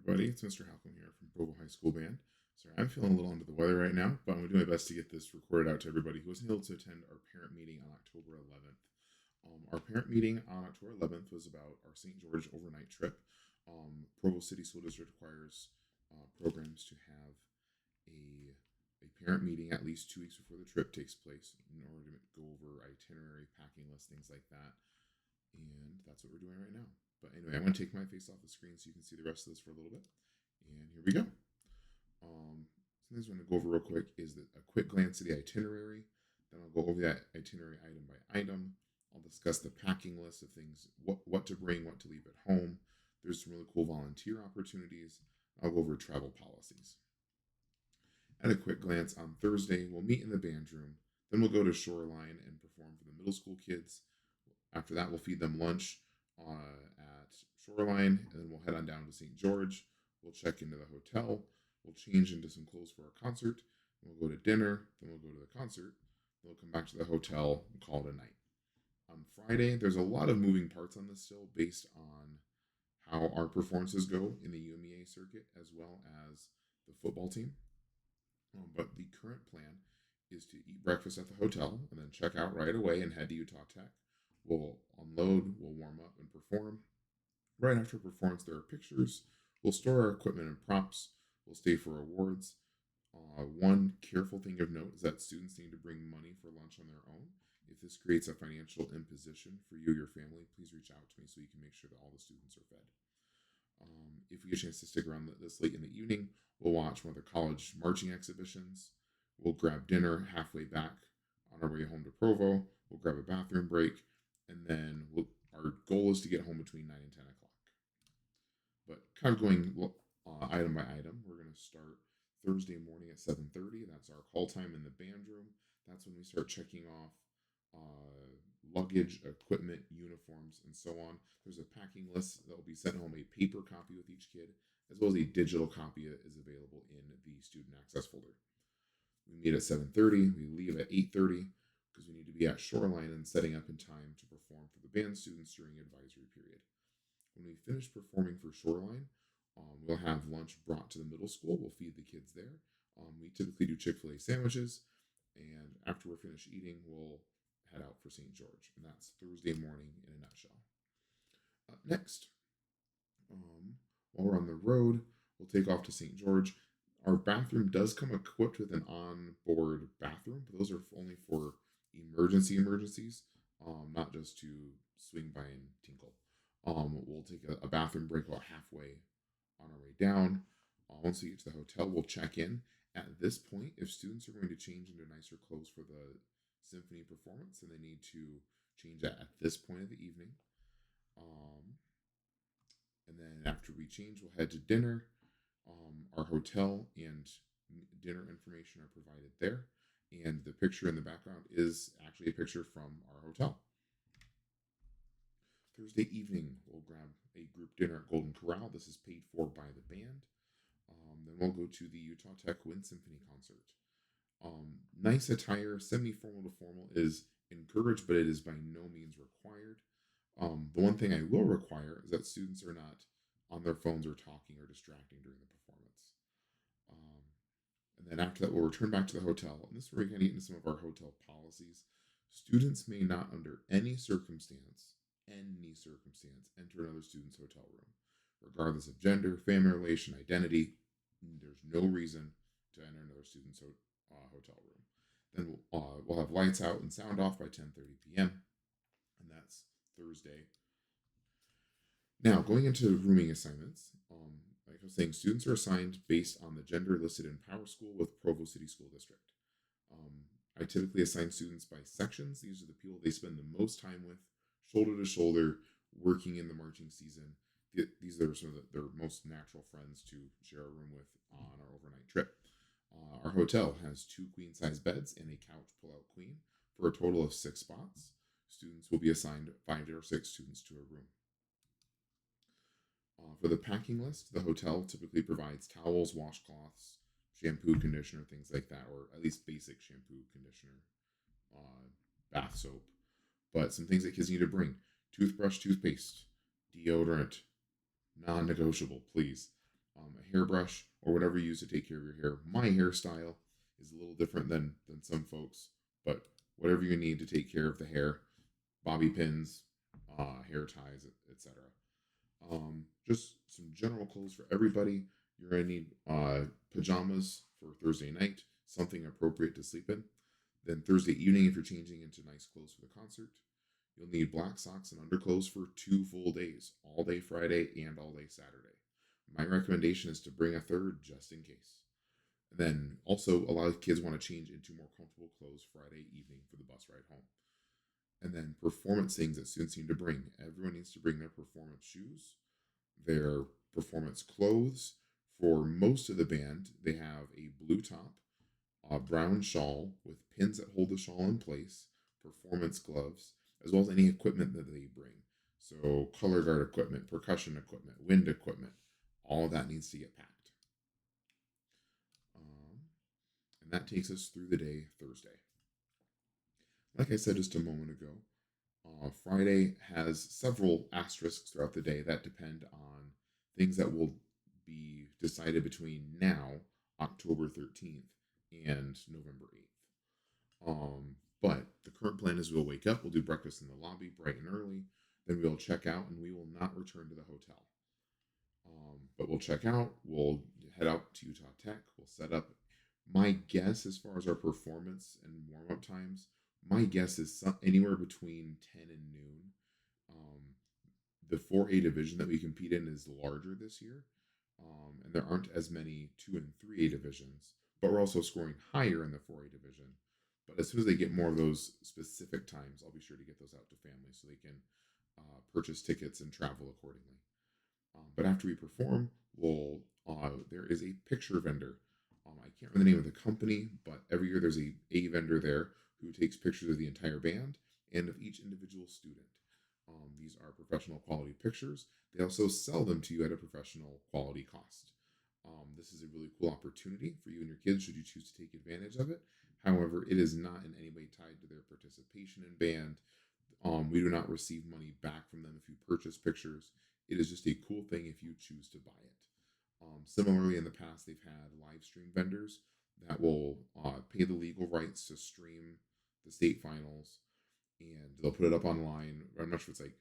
everybody. It's Mr. Halcombe here from Provo High School Band. Sorry, I'm feeling a little under the weather right now, but I'm going to do my best to get this recorded out to everybody who wasn't able to attend our parent meeting on October 11th. Our parent meeting on October 11th was about our St. George overnight trip. Provo City School District requires programs to have a parent meeting at least 2 weeks before the trip takes place in order to go over itinerary, packing list, things like that. And that's what we're doing right now. But anyway, I'm going to take my face off the screen so you can see the rest of this for a little bit. And here we go. Something I'm going to go over real quick is a quick glance at the itinerary. Then I'll go over that itinerary item by item. I'll discuss the packing list of things, what to bring, what to leave at home. There's some really cool volunteer opportunities. I'll go over travel policies. At a quick glance, on Thursday, we'll meet in the band room. Then we'll go to Shoreline and perform for the middle school kids. After that, we'll feed them lunch at Shoreline, and then we'll head on down to St. George. We'll check into the hotel. We'll change into some clothes for our concert. We'll go to dinner. Then we'll go to the concert. Then we'll come back to the hotel and call it a night. On Friday, there's a lot of moving parts on this still based on how our performances go in the UMEA circuit as well as the football team. But the current plan is to eat breakfast at the hotel and then check out right away and head to Utah Tech. We'll unload, we'll warm up and perform. Right after performance, there are pictures. We'll store our equipment and props. We'll stay for awards. One careful thing of note is that students need to bring money for lunch on their own. If this creates a financial imposition for you or your family, please reach out to me so you can make sure that all the students are fed. If we get a chance to stick around this late in the evening, we'll watch one of the college marching exhibitions. We'll grab dinner halfway back on our way home to Provo. We'll grab a bathroom break, and then our goal is to get home between 9 and 10 o'clock. But kind of going item by item, we're going to start Thursday morning at 7:30. That's our call time in the band room. That's when we start checking off luggage, equipment, uniforms, and so on. There's a packing list that will be sent home, a paper copy with each kid, as well as a digital copy that is available in the student access folder. We meet at 7:30. We leave at 8:30 because we need to be at Shoreline and setting up in time to perform for the band students during advisory period. When we finish performing for Shoreline, we'll have lunch brought to the middle school. We'll feed the kids there. We typically do Chick-fil-A sandwiches, and after we're finished eating, we'll head out for St. George, and that's Thursday morning in a nutshell. Next, while we're on the road, we'll take off to St. George. Our bathroom does come equipped with an on-board bathroom, but those are only for emergencies, not just to swing by and tinkle. We'll take a bathroom break about halfway on our way down. Once we get to the hotel, we'll check in. At this point, if students are going to change into nicer clothes for the symphony performance, and they need to change that at this point of the evening. And then after we change, we'll head to dinner. Our hotel and dinner information are provided there. And the picture in the background is actually a picture from our hotel. Thursday evening, we'll grab a group dinner at Golden Corral. This is paid for by the band. Then we'll go to the Utah Tech Wind Symphony concert. Nice attire, semi-formal to formal is encouraged, but it is by no means required. The one thing I will require is that students are not on their phones or talking or distracting during the performance. And then after that, we'll return back to the hotel. And this is where we can get into some of our hotel policies. Students may not, under any circumstance, enter another student's hotel room, regardless of gender, family relation, identity. There's no reason to enter another student's hotel room. Then we'll have lights out and sound off by 10:30 p.m. and that's Thursday. Now, going into rooming assignments, like I was saying, students are assigned based on the gender listed in PowerSchool with Provo City School District. I typically assign students by sections. These are the people they spend the most time with, shoulder to shoulder, working in the marching season. These are some of their most natural friends to share a room with on our overnight trip. Our hotel has 2 queen-size beds and a couch pull-out queen for a total of 6 spots. Students will be assigned 5 or 6 students to a room. For the packing list, the hotel typically provides towels, washcloths, shampoo, conditioner, things like that, or at least basic shampoo, conditioner, bath soap. But some things that kids need to bring: toothbrush, toothpaste, deodorant, non-negotiable, please. a hairbrush, or whatever you use to take care of your hair. My hairstyle is a little different than some folks, but whatever you need to take care of the hair, bobby pins, hair ties, etc. Just some general clothes for everybody. You're gonna need pajamas for Thursday night, something appropriate to sleep in. Then Thursday evening, if you're changing into nice clothes for the concert, you'll need black socks and underclothes for 2 full days, all day Friday and all day Saturday. My recommendation is to bring a third just in case. And then also, a lot of kids want to change into more comfortable clothes Friday evening for the bus ride home. And then performance things that students need to bring. Everyone needs to bring their performance shoes, their performance clothes. For most of the band, they have a blue top, a brown shawl with pins that hold the shawl in place, performance gloves, as well as any equipment that they bring. So, color guard equipment, percussion equipment, wind equipment, all of that needs to get packed. And that takes us through the day Thursday. Like I said just a moment ago, Friday has several asterisks throughout the day that depend on things that will be decided between now, October 13th, and November 8th. But the current plan is we'll wake up, we'll do breakfast in the lobby bright and early, then we'll check out, and we will not return to the hotel. But we'll check out, we'll head out to Utah Tech, we'll set up. My guess, as far as our performance and warm up times, my guess is anywhere between 10 and noon. The 4A division that we compete in is larger this year, and there aren't as many 2 and 3A divisions, but we're also scoring higher in the 4A division. But as soon as they get more of those specific times, I'll be sure to get those out to families so they can purchase tickets and travel accordingly. But after we perform, there is a picture vendor. I can't remember the name of the company, but every year there's a vendor there who takes pictures of the entire band and of each individual student. These are professional quality pictures. They also sell them to you at a professional quality cost. This is a really cool opportunity for you and your kids should you choose to take advantage of it. However, it is not in any way tied to their participation in band. We do not receive money back from them if you purchase pictures. It is just a cool thing if you choose to buy it. Similarly, in the past, they've had live stream vendors that will pay the legal rights to stream the state finals, and they'll put it up online. I'm not sure if it's like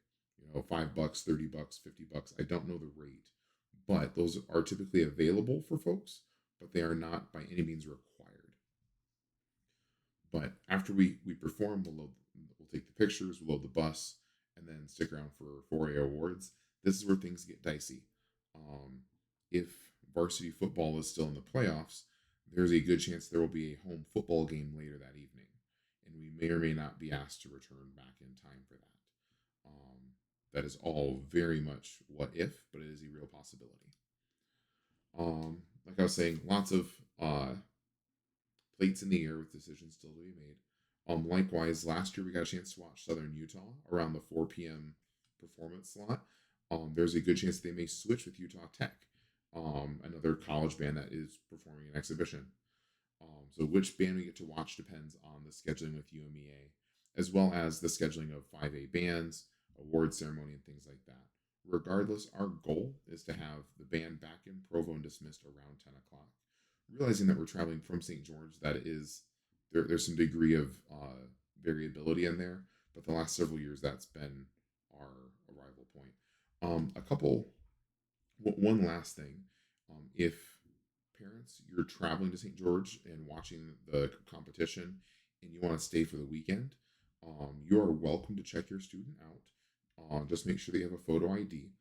$5, $30, $50. I don't know the rate, but those are typically available for folks, but they are not by any means required. But after we perform, we'll take the pictures, we'll load the bus, and then stick around for 4A awards. This is where things get dicey. If varsity football is still in the playoffs, there's a good chance there will be a home football game later that evening, and we may or may not be asked to return back in time for that. That is all very much what if, but it is a real possibility. Like I was saying, lots of plates in the air with decisions still to be made. Likewise, last year we got a chance to watch Southern Utah around the 4 p.m. performance slot. There's a good chance they may switch with Utah Tech, another college band that is performing an exhibition. So which band we get to watch depends on the scheduling with UMEA, as well as the scheduling of 5A bands, award ceremony, and things like that. Regardless, our goal is to have the band back in Provo and dismissed around 10 o'clock. Realizing that we're traveling from St. George, that is, there's some degree of variability in there, but the last several years that's been our arrival point. One last thing, if parents, you're traveling to St. George and watching the competition and you want to stay for the weekend, you are welcome to check your student out. Just make sure they have a photo ID.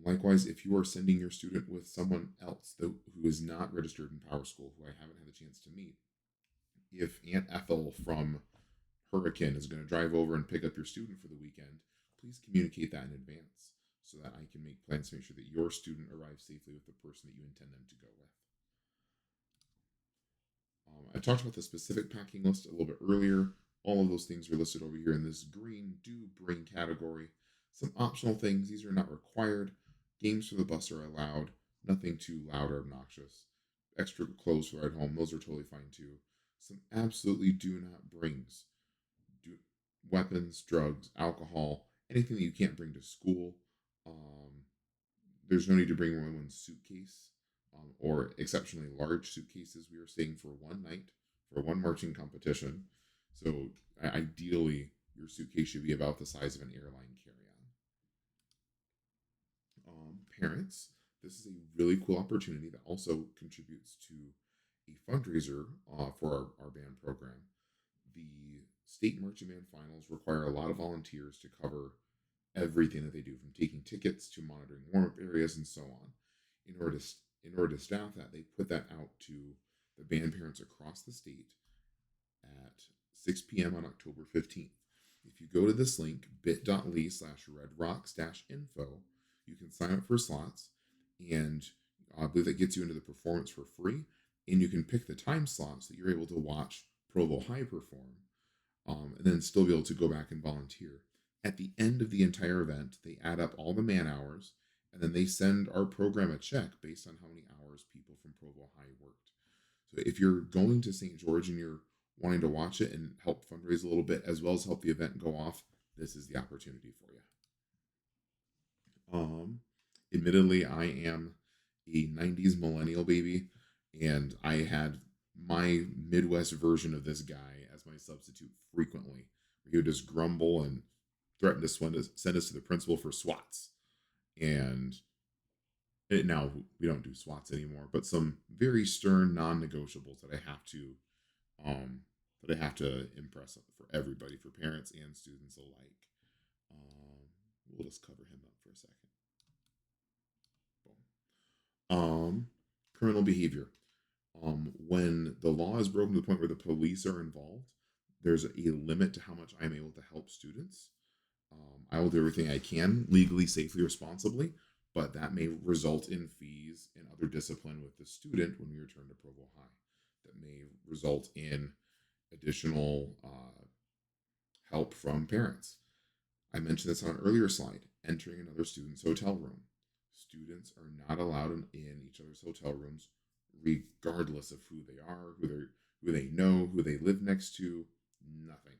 Likewise, if you are sending your student with someone else who is not registered in PowerSchool, who I haven't had the chance to meet, if Aunt Ethel from Hurricane is going to drive over and pick up your student for the weekend, please communicate that in advance so that I can make plans to make sure that your student arrives safely with the person that you intend them to go with. I talked about the specific packing list a little bit earlier. All of those things are listed over here in this green do bring category. Some optional things, these are not required. Games for the bus are allowed, nothing too loud or obnoxious. Extra clothes for ride home, those are totally fine too. Some absolutely do not brings. Weapons, drugs, alcohol, anything that you can't bring to school. there's no need to bring more than one suitcase or exceptionally large suitcases. We are staying for one night for one marching competition. So ideally, your suitcase should be about the size of an airline carry-on. Parents, this is a really cool opportunity that also contributes to a fundraiser for our band program. The state marching band finals require a lot of volunteers to cover everything that they do, from taking tickets to monitoring warm-up areas and so on. In order to staff that, they put that out to the band parents across the state at 6 p.m. on October 15th. If you go to this link, bit.ly/redrocks-info, you can sign up for slots, and I believe that gets you into the performance for free, and you can pick the time slots that you're able to watch Provo High perform, and then still be able to go back and volunteer. At the end of the entire event, they add up all the man hours, and then they send our program a check based on how many hours people from Provo High worked. So if you're going to St. George and you're wanting to watch it and help fundraise a little bit, as well as help the event go off, this is the opportunity for you. Admittedly, I am a 90s millennial baby, and I had my Midwest version of this guy as my substitute frequently. He would just grumble and threaten to send us to the principal for SWATs. And now we don't do SWATs anymore, but some very stern non-negotiables that I have to impress for everybody, for parents and students alike. We'll just cover him up for a second. Criminal behavior. When the law is broken to the point where the police are involved, there's a limit to how much I'm able to help students. I will do everything I can legally, safely, responsibly, but that may result in fees and other discipline with the student when we return to Provo High. That may result in additional help from parents. I mentioned this on an earlier slide, entering another student's hotel room. Students are not allowed in each other's hotel rooms, regardless of who they are, who they know, who they live next to, nothing.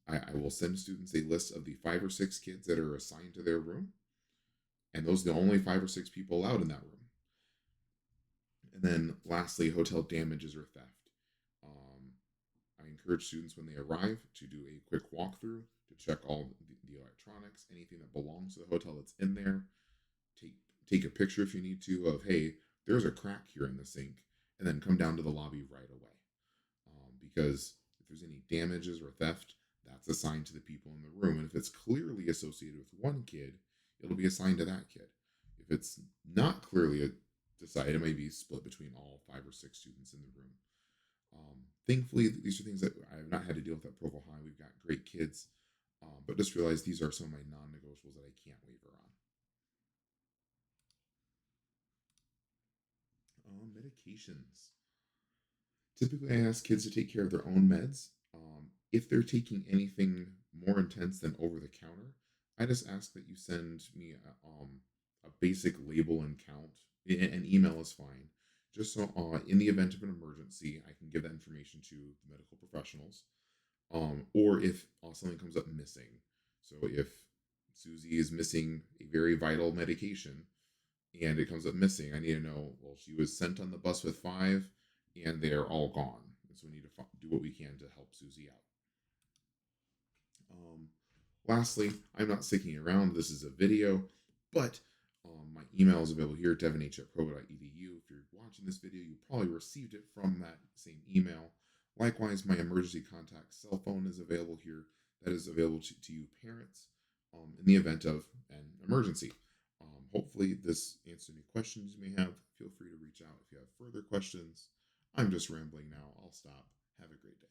I will send students a list of the 5 or 6 kids that are assigned to their room, and those are the only 5 or 6 people allowed in that room. And then lastly, hotel damages or theft. I encourage students when they arrive to do a quick walkthrough to check all the electronics, anything that belongs to the hotel that's in there. Take a picture if you need to of, hey, there's a crack here in the sink, and then come down to the lobby right away. Because if there's any damages or theft, that's assigned to the people in the room. And if it's clearly associated with one kid, it'll be assigned to that kid. If it's not clearly decided, it may be split between all 5 or 6 students in the room. Thankfully, these are things that I have not had to deal with at Provo High. We've got great kids, but just realize these are some of my non-negotiables that I can't waver on. Medications. Typically, I ask kids to take care of their own meds. If they're taking anything more intense than over the counter, I just ask that you send me a basic label and count. An email is fine. Just so in the event of an emergency, I can give that information to the medical professionals. Or if something comes up missing. So if Susie is missing a very vital medication and it comes up missing, I need to know, well, she was sent on the bus with 5 and they're all gone. And so we need to do what we can to help Susie out. Lastly, I'm not sticking around. This is a video, but my email is available here at devanh@provo.edu. If you're watching this video, you probably received it from that same email. Likewise, my emergency contact cell phone is available here. That is available to you parents in the event of an emergency. Hopefully this answered any questions you may have. Feel free to reach out if you have further questions. I'm just rambling now. I'll stop. Have a great day.